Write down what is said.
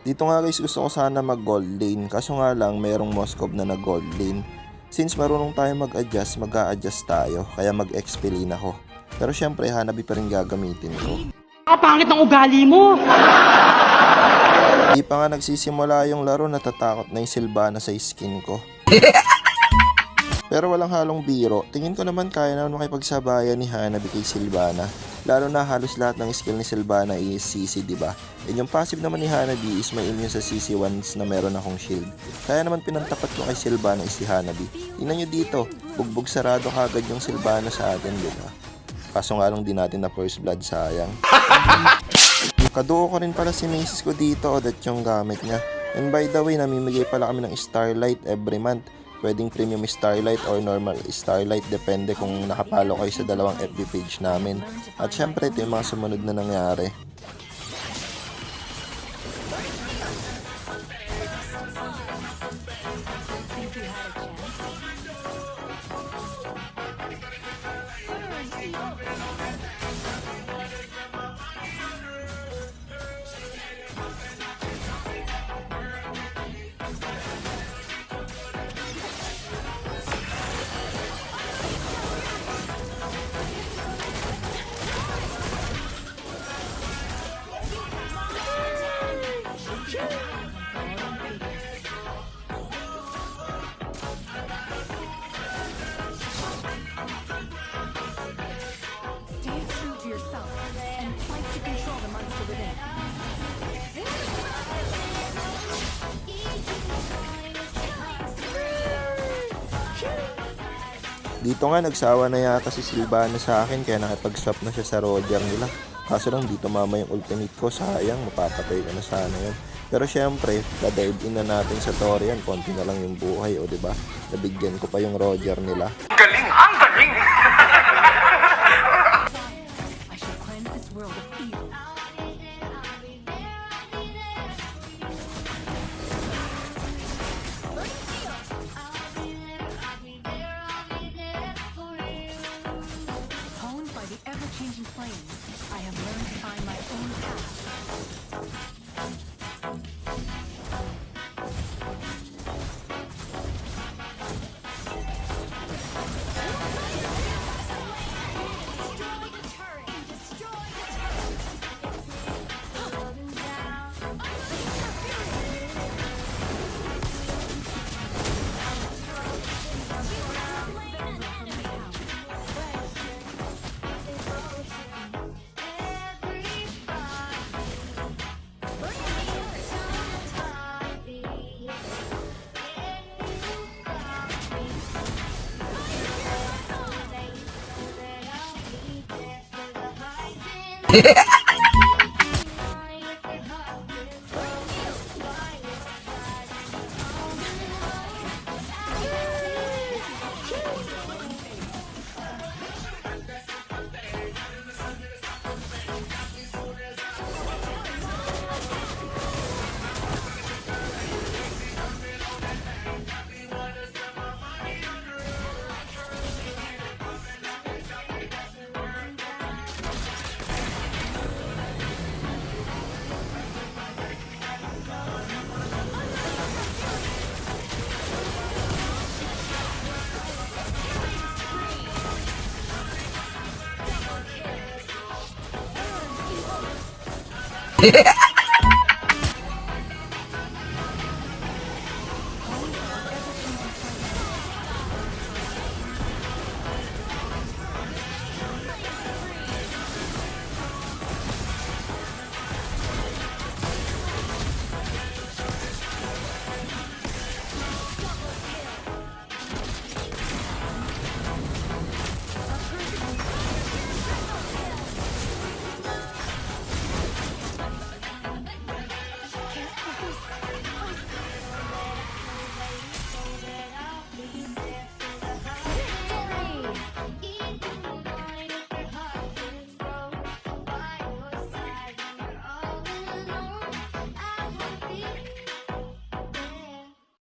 Dito nga guys, gusto ko sana mag gold lane, kaso nga lang mayroong Moskov na nag gold lane. Since marunong tayo mag-adjust, mag-a-adjust tayo, kaya mag-XP lane ako. Pero syempre, Hanabi pa rin gagamitin ko. Pangit ng ugali mo! Di pa nga nagsisimula yung laro, natatakot na yung Sylvana sa skin ko. Pero walang halong biro, tingin ko naman kaya naman makipagsabayan ni Hanabi kay Sylvana. Lalo na halos lahat ng skill ni Sylvana is CC, diba? And yung passive naman ni Hanabi is may immune sa CC once na meron akong shield. Kaya naman pinantapat ko kay Sylvana is si Hanabi. Tingnan nyo dito, bugbog sarado kagad yung Sylvana sa atin, diba? Kaso nga lang din natin na first blood, sayang. Kaduo ko rin pala si Macy's ko dito, o that yung gamit niya. And by the way, namimigay pala kami ng Starlight every month. Pwedeng premium Starlight or normal Starlight, depende kung nakapalo kayo sa dalawang FB page namin. At syempre, ito yung mga sumunod na nangyari. Stay true to yourself and fight to control the monster within. Dito nga nagsawa na yata si Sylvana sa akin, kaya nakipag-swap na siya sa Roger nila. Kaso lang dito mama yung ultimate ko, sayang, mapapatay ko na sana yun. Pero syempre, dadive in na natin sa Torian, konti na lang yung buhay, o diba? Nabigyan ko pa yung Roger nila. Galing! Ang galing! I shall cleanse this world of evil. Honed by the ever-changing flames, I have learned to find my own path. Yeah.